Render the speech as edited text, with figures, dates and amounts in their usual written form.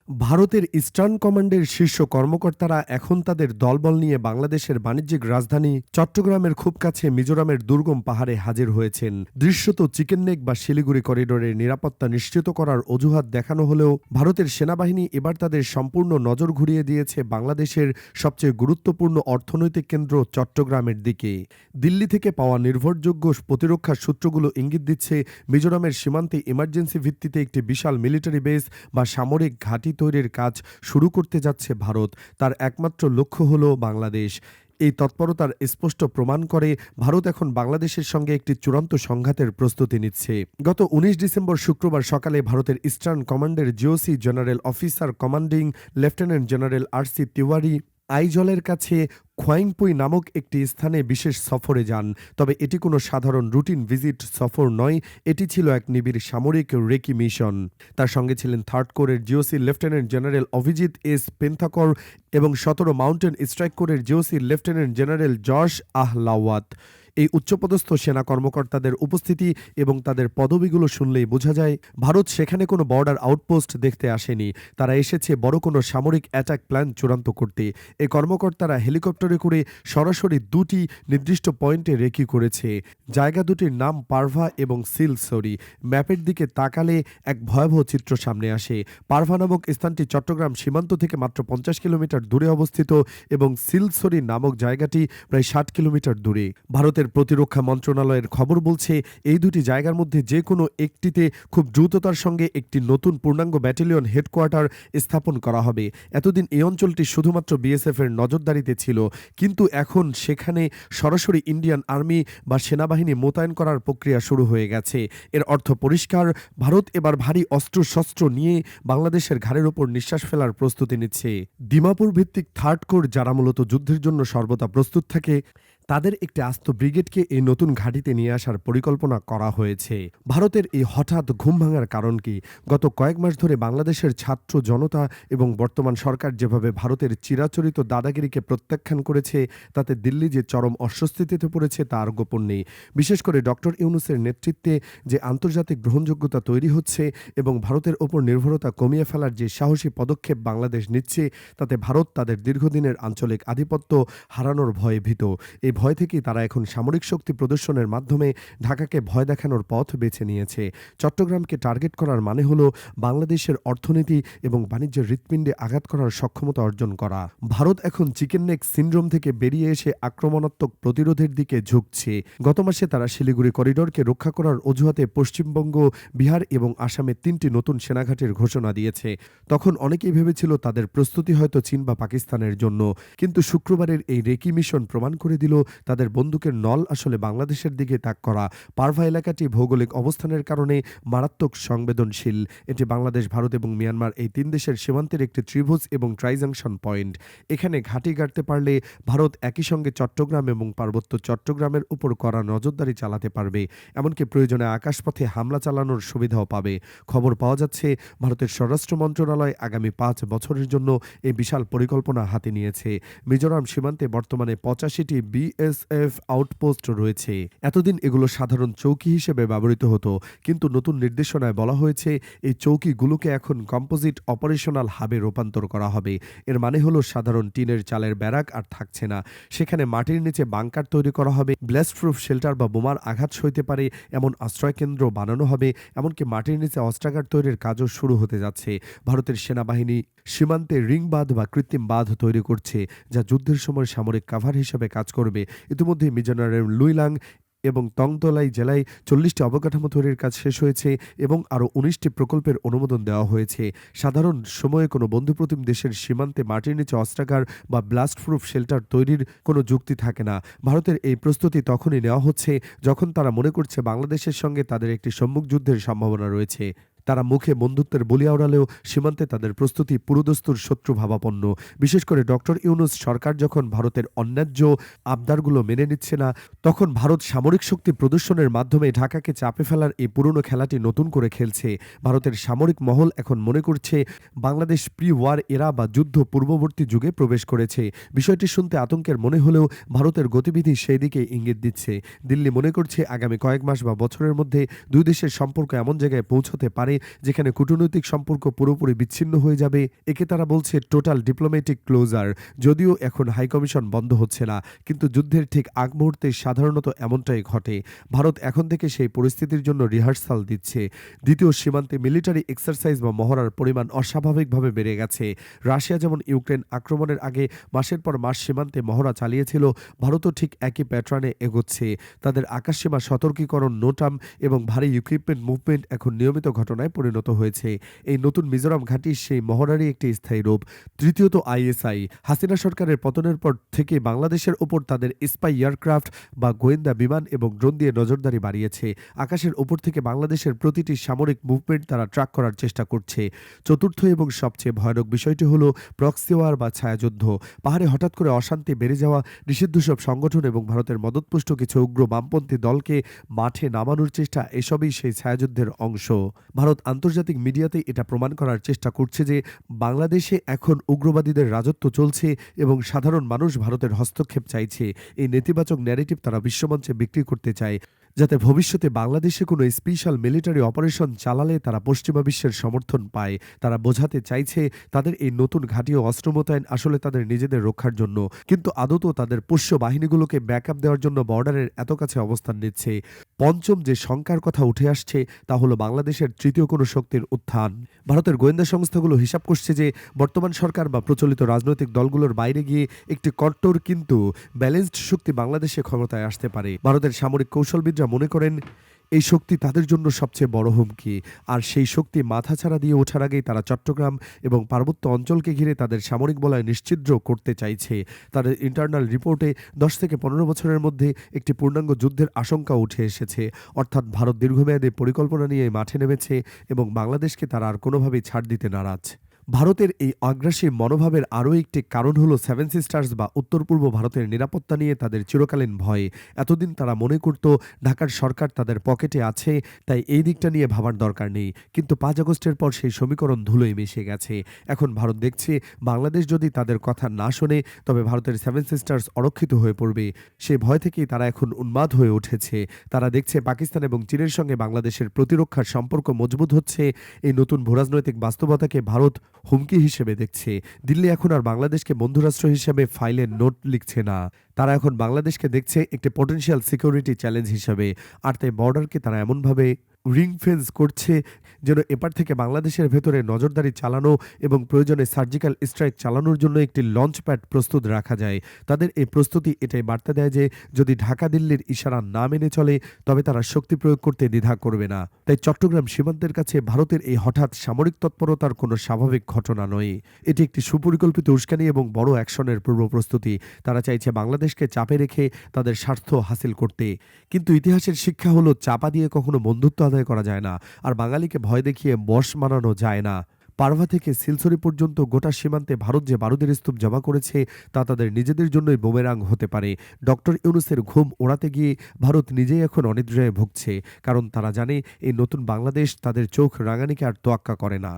ভারতের ইস্টার্ন কমান্ডের শীর্ষ কর্মকর্তারা এখন তাদের দলবল নিয়ে বাংলাদেশের বাণিজ্যিক রাজধানী চট্টগ্রামের খুব কাছে মিজোরামের দুর্গম পাহাড়ে হাজির হয়েছেন। দৃশ্যত চিকেন নেক বা শিলিগুড়ি করিডোরের নিরাপত্তা নিশ্চিত করার অজুহাত দেখানো হলেও ভারতের সেনাবাহিনী এবার তাদের সম্পূর্ণ নজর ঘুরিয়ে দিয়েছে বাংলাদেশের সবচেয়ে গুরুত্বপূর্ণ অর্থনৈতিক কেন্দ্র চট্টগ্রামের দিকে। দিল্লি থেকে পাওয়া নির্ভরযোগ্য প্রতিরক্ষা সূত্রগুলো ইঙ্গিত দিচ্ছে মিজোরামের সীমান্তে ইমার্জেন্সি ভিত্তিতে একটি বিশাল মিলিটারি বেস বা সামরিক ঘাঁটি তৈরির কাজ শুরু করতে যাচ্ছে ভারত। তার একমাত্র লক্ষ্য হল বাংলাদেশ। এই তৎপরতার স্পষ্ট প্রমাণ করে ভারত এখন বাংলাদেশের সঙ্গে একটি চূড়ান্ত সংঘাতের প্রস্তুতি নিচ্ছে। গত ১৯ ডিসেম্বর শুক্রবার সকালে ভারতের ইস্টার্ন কমান্ডের GOC general officer commanding lieutenant general R C. Tiwari আইজলের কাছে খোয়াইংপুই নামক একটি স্থানে বিশেষ সফরে যান। তবে এটি কোনো সাধারণ রুটিন ভিজিট সফর নয়, এটি ছিল এক নিবিড় সামরিক রেকি মিশন। তার সঙ্গে ছিলেন থার্ড কোরের GOC lieutenant general Abhijit S Pendharkar এবং ১৭ মাউন্টেন স্ট্রাইক কোরের GOC lieutenant general Josh Ahlawat. এই উচ্চপদস্থ সেনা কর্মকর্তাদের উপস্থিতি এবং তাদের পদবিগুলো শুনলেই বোঝা যায় ভারত সেখানে কোনো বর্ডার আউটপোস্ট দেখতে আসেনি। তারা এসেছে বড় কোনো সামরিক অ্যাটাক প্ল্যান চূড়ান্ত করতে। এই কর্মকর্তারা হেলিকপ্টারে করে সরাসরি দুটি নির্দিষ্ট পয়েন্টে রেকি করেছে। জায়গা দুটির নাম পারভা এবং সিলসরি। ম্যাপের দিকে তাকালে এক ভয়াবহ চিত্র সামনে আসে। পারভা নামক স্থানটি চট্টগ্রাম সীমান্ত থেকে মাত্র ৫০ কিলোমিটার দূরে অবস্থিত এবং সিলসরি নামক জায়গাটি প্রায় ৬০ কিলোমিটার দূরে। ভারতের প্রতিরক্ষা মন্ত্রণালয়ের খবর বলছে এই দুটি জায়গার মধ্যে যে কোনো একটিতে খুব দ্রুততার সঙ্গে একটি নতুন পূর্ণাঙ্গ ব্যাটালিয়ন হেডকোয়ার্টার স্থাপন করা হবে। এতদিন এই অঞ্চলটি শুধুমাত্র বিএসএফ এর নজরদারিতে ছিল, কিন্তু এখন সেখানে সরাসরি ইন্ডিয়ান আর্মি বা সেনাবাহিনী মোতায়েন করার প্রক্রিয়া শুরু হয়ে গেছে। এর অর্থ পরিষ্কার, ভারত এবার ভারী অস্ত্রশস্ত্র নিয়ে বাংলাদেশের ঘাড়ের ওপর নিঃশ্বাস ফেলার প্রস্তুতি নিচ্ছে। দিমাপুর ভিত্তিক থার্ড কোর, যারা মূলত যুদ্ধের জন্য সর্বদা প্রস্তুত থাকে, তাদের একটি আস্ত ব্রিগেডকে এই নতুন ঘাঁটিতে নিয়ে আসার পরিকল্পনা করা হয়েছে। ভারতের এই হঠাৎ ঘুম ভাঙার কারণ কি? গত কয়েক মাস ধরে বাংলাদেশের ছাত্র জনতা এবং বর্তমান সরকার যেভাবে ভারতের চিরাচরিত দাদাগিরিকে প্রত্যাখ্যান করেছে, তাতে দিল্লি যে চরম অস্বস্তিতে পড়েছে তা আর গোপন নেই। বিশেষ করে ডক্টর ইউনূসের নেতৃত্বে যে আন্তর্জাতিক গ্রহণযোগ্যতা তৈরি হচ্ছে এবং ভারতের ওপর নির্ভরতা কমিয়ে ফেলার যে সাহসী পদক্ষেপ বাংলাদেশ নিচ্ছে, তাতে ভারত তাদের দীর্ঘদিনের আঞ্চলিক আধিপত্য হারানোর ভয়ে ভীত। এই ভয় থেকেই তারা এখন সামরিক শক্তি প্রদর্শনের মাধ্যমে ঢাকাকে ভয় দেখানোর পথ বেছে নিয়েছে। চট্টগ্রামকে টার্গেট করার মানে হলো বাংলাদেশের অর্থনীতি এবং বাণিজ্যের হৃৎপিণ্ডে আঘাত করার সক্ষমতা অর্জন করা। ভারত এখন চিকেন নেক সিন্ড্রোম থেকে বেরিয়ে এসে আক্রমণাত্মক প্রতিরোধের দিকে ঝুঁকছে। গত মাসে তারা শিলিগুড়ি করিডোরকে রক্ষা করার অজুহাতে পশ্চিমবঙ্গ, বিহার এবং আসামে ৩টি নতুন সেনাঘাঁটির ঘোষণা দিয়েছে। তখন অনেকেই ভেবেছিল তাদের প্রস্তুতি হয়তো চীন বা পাকিস্তানের জন্য, কিন্তু শুক্রবারের এই রেকি মিশন প্রমাণ করে দিল তাদের বন্দুকের নল আসলে বাংলাদেশের দিকে তাক করা। পারভা এলাকাটি ভৌগোলিক অবস্থানের কারণে মারাত্মক সংবেদনশীল। এটি বাংলাদেশ, ভারত এবং মিয়ানমার এই ৩ দেশের সীমান্তের একটি ত্রিভুজ এবং ট্রাইজাংশন পয়েন্ট। এখানে ঘাঁটি গাড়তে পারলে ভারত একই সঙ্গে চট্টগ্রাম এবং পার্বত্য চট্টগ্রামের উপর কড়া নজরদারি চালাতে পারবে, এমনকি প্রয়োজনে আকাশপথে হামলা চালানোর সুবিধাও পাবে। খবর পাওয়া যাচ্ছে ভারতের স্বরাষ্ট্র মন্ত্রণালয় আগামী ৫ বছরের জন্য এই বিশাল পরিকল্পনা হাতে নিয়েছে। মিজোরাম সীমান্তে বর্তমানে ৮৫টি বিএসএফ আউটপোস্ট রয়েছে। এতদিন এগুলো সাধারণ চৌকি হিসেবে ব্যবহৃত হতো, কিন্তু নতুন নির্দেশনায় বলা হয়েছে এই চৌকিগুলোকে এখন কম্পোজিট অপারেশনাল হাবে রূপান্তর করা হবে। এর মানে হলো সাধারণ টিনের চালের ব্যারাক আর থাকছে না। সেখানে মাটির নিচে বাংকার তৈরি করা হবে, ব্লাস্ট প্রুফ শেল্টার বা বোমার আঘাত সইতে পারে এমন আশ্রয়কেন্দ্র বানানো হবে, এমনকি মাটির নিচে অস্ত্রাগার তৈরির কাজও শুরু হতে যাচ্ছে। ভারতের সেনাবাহিনী সীমান্তে রিং বাঁধ বা কৃত্রিম বাঁধ তৈরি করছে, যা যুদ্ধের সময় সামরিক কাভার হিসেবে কাজ করবে। ইতিমধ্যে মিজোরামের লুইলাং এবং তংতলাই জেলায় ৪০টি অবকাঠামো তৈরির কাজ শেষ হয়েছে এবং আরও ১৯টি প্রকল্পের অনুমোদন দেওয়া হয়েছে। সাধারণ সময়ে কোনো বন্ধুপ্রতিম দেশের সীমান্তে মাটির নিচে অস্ত্রাগার বা ব্লাস্ট প্রুফ শেল্টার তৈরির কোনো যুক্তি থাকে না। ভারতের এই প্রস্তুতি তখনই নেওয়া হচ্ছে যখন তারা মনে করছে বাংলাদেশের সঙ্গে তাদের একটি সম্মুখ যুদ্ধের সম্ভাবনা রয়েছে। তারা মুখে বন্ধুত্বের বলি আওড়ালেও সীমান্তে তাদের প্রস্তুতি পুরোদস্তুর শত্রু ভাবাপন্ন। বিশেষ করে ডক্টর ইউনূস সরকার যখন ভারতের অন্যায্য আবদারগুলো মেনে নিচ্ছে না, তখন ভারত সামরিক শক্তি প্রদর্শনের মাধ্যমে ঢাকাকে চাপে ফেলার এই পুরনো খেলাটি নতুন করে খেলছে। ভারতের সামরিক মহল এখন মনে করছে বাংলাদেশ প্রি ওয়ার এরা বা যুদ্ধ পূর্ববর্তী যুগে প্রবেশ করেছে। বিষয়টি শুনতে আতঙ্কের মনে হলেও ভারতের গতিবিধি সেই দিকে ইঙ্গিত দিচ্ছে। দিল্লি মনে করছে আগামী কয়েক মাস বা বছরের মধ্যে দুই দেশের সম্পর্ক এমন জায়গায় পৌঁছতে পারে যেখানে কূটনৈতিক সম্পর্ক পুরোপুরি বিচ্ছিন্ন হয়ে যাবে। একে তারা বলছে টোটাল ডিপ্লোম্যাটিক ক্লোজার। যদিও এখন হাইকমিশন বন্ধ হচ্ছে না, কিন্তু যুদ্ধের ঠিক আগ মুহূর্তে সাধারণত এমনটাই ঘটে। ভারত এখন থেকে সেই পরিস্থিতির জন্য রিহার্সাল দিচ্ছে। দ্বিতীয় সীমান্তে মিলিটারি এক্সারসাইজ বা মহড়ার পরিমাণ অস্বাভাবিকভাবে বেড়ে গেছে। রাশিয়া যেমন ইউক্রেন আক্রমণের আগে মাসের পর মাস সীমান্তে মহড়া চালিয়েছিল, ভারতও ঠিক একই প্যাটার্নে এগোচ্ছে। তাদের আকাশসীমা সতর্কীকরণ, নোটাম এবং ভারী ইকুইপমেন্ট মুভমেন্ট এখন নিয়মিত ঘটনায় পরিণত হয়েছে। এই নতুন মিজোরাম ঘাঁটি সেই মহড়ারই একটি স্থায়ী রূপ। তৃতীয়ত আইএসআই। হাসিনা সরকারের পতনের পর থেকে বাংলাদেশের ওপর তাদের স্পাই এয়ারক্রাফট বা গোয়েন্দা বিমান এবং ড্রোন দিয়ে নজরদারি বাড়িয়েছে। আকাশের ওপর থেকে বাংলাদেশের প্রতিটি সামরিক মুভমেন্ট তারা ট্র্যাক করার চেষ্টা করছে। চতুর্থ এবং সবচেয়ে ভয়ানক বিষয়টি হলো প্রক্সি ওয়ার বা ছায়াযুদ্ধ। পাহাড়ে হঠাৎ করে অশান্তি বেড়ে যাওয়া, নিষিদ্ধ সব সংগঠন এবং ভারতের মদতপুষ্ট কিছু উগ্র বামপন্থী দলকে মাঠে নামানোর চেষ্টা, এসবই সেই ছায়াযুদ্ধের অংশ। ভারত আন্তর্জাতিক মিডিয়াতে এটা প্রমাণ করার চেষ্টা করছে যে বাংলাদেশে এখন উগ্রবাদীদের রাজত্ব চলছে এবং সাধারণ মানুষ ভারতের হস্তক্ষেপ চাইছে। এই নেতিবাচক ন্যারেটিভ তারা বিশ্বমঞ্চে বিক্রি করতে চায়, যাতে ভবিষ্যতে বাংলাদেশে কোনো স্পেশাল মিলিটারি অপারেশন চালালে তারা পশ্চিমা বিশ্বের সমর্থন পায়। তারা বোঝাতে চাইছে তাদের এই নতুন ঘাঁটি ও অস্ত্র মোতায়েন আসলে তাদের নিজেদের রক্ষার জন্য, কিন্তু আদতও তাদের পোষ্য বাহিনীগুলোকে ব্যাকআপ দেওয়ার জন্য বর্ডারের এত কাছে অবস্থান নিচ্ছে। পঞ্চম যে শঙ্কার কথা উঠে আসছে তা হলো বাংলাদেশের তৃতীয় কোনো শক্তির উত্থান। ভারতের গোয়েন্দা সংস্থাগুলো হিসাব করছে যে বর্তমান সরকার বা প্রচলিত রাজনৈতিক দলগুলোর বাইরে গিয়ে একটি কট্টর কিন্তু ব্যালেন্সড শক্তি বাংলাদেশে ক্ষমতায় আসতে পারে। ভারতের সামরিক কৌশলবিদরা মনে করেন এই শক্তি তাদের জন্য সবচেয়ে বড় হুমকি, আর সেই শক্তি মাথাছাড়া দিয়ে ওঠার আগেই তারা চট্টগ্রাম এবং পার্বত্য অঞ্চলকে ঘিরে তাদের সামরিক বলয় নিশ্ছিদ্র করতে চাইছে। তাদের ইন্টারনাল রিপোর্টে 10 থেকে 15 বছরের মধ্যে একটি পূর্ণাঙ্গ যুদ্ধের আশঙ্কা উঠে এসেছে। অর্থাৎ ভারত দীর্ঘমেয়াদী পরিকল্পনা নিয়ে মাঠে নেমেছে এবং বাংলাদেশকে তারা আর কোনোভাবেই ছাড় দিতে নারাজ। ভারতের এই আগ্রাসী মনোভাবের আরও একটি কারণ হলো সেভেন সিস্টার্স বা উত্তর পূর্ব ভারতের নিরাপত্তা নিয়ে তাদের চিরকালীন ভয়। এতদিন তারা মনে করত ঢাকার সরকার তাদের পকেটে আছে, তাই এই দিকটা নিয়ে ভাবার দরকার নেই। কিন্তু 5 আগস্টের পর সেই সমীকরণ ধুলোয় মিশে গেছে। এখন ভারত দেখছে বাংলাদেশ যদি তাদের কথা না শোনে তবে ভারতের সেভেন সিস্টার্স অরক্ষিত হয়ে পড়বে। সেই ভয় থেকেই তারা এখন উন্মাদ হয়ে উঠেছে। তারা দেখছে পাকিস্তান এবং চীনের সঙ্গে বাংলাদেশের প্রতিরক্ষার সম্পর্ক মজবুত হচ্ছে। এই নতুন ভূরাজনৈতিক বাস্তবতাকে ভারত হুমকি হিসেবে দেখছে। দিল্লি এখন আর বাংলাদেশকে বন্ধুরাষ্ট্র হিসেবে ফাইলে নোট লিখছে না, তারা এখন বাংলাদেশকে দেখছে একটি পটেনশিয়াল সিকিউরিটি চ্যালেঞ্জ হিসেবে। আর তাই বর্ডারকে তারা এমনভাবে রিং ফেন্স করছে যেন এপার থেকে বাংলাদেশের ভেতরে নজরদারি চালানো এবং প্রয়োজনে সার্জিক্যাল স্ট্রাইক চালানোর জন্য একটি লঞ্চ প্যাড প্রস্তুত রাখা যায়। তাদের এই প্রস্তুতি এটাই বার্তা দেয় যে যদি ঢাকা দিল্লির ইশারা না মেনে চলে তবে তারা শক্তি প্রয়োগ করতে দ্বিধা করবে না। তাই চট্টগ্রাম সীমান্তের কাছে ভারতের এই হঠাৎ সামরিক তৎপরতার কোনো স্বাভাবিক ঘটনা নয়। এটি একটি সুপরিকল্পিত উস্কানি এবং বড় অ্যাকশনের পূর্ব প্রস্তুতি। তারা চাইছে বাংলাদেশকে চাপে রেখে তাদের স্বার্থ হাসিল করতে। কিন্তু ইতিহাসের শিক্ষা হলো চাপা দিয়ে কখনো বন্ধুত্ব আদায় করা যায় না, আর বাঙালিকে ভয় দেখিয়ে বশ মানানো যায় না। পারভা থেকে সিলসরি পর্যন্ত গোটা সীমান্তে ভারত যে বারুদের স্তূপ জমা করেছে তা তাদের নিজেদের জন্যই বুমেরাং হতে পারে। ডক্টর ইউনূসের ঘুম ওড়াতে গিয়ে ভারত নিজেই এখন অনিদ্রায় ভুগছে, কারণ তারা জানে এই নতুন বাংলাদেশ তাদের চোখ রাঙানিকে আর তোয়াক্কা করে না।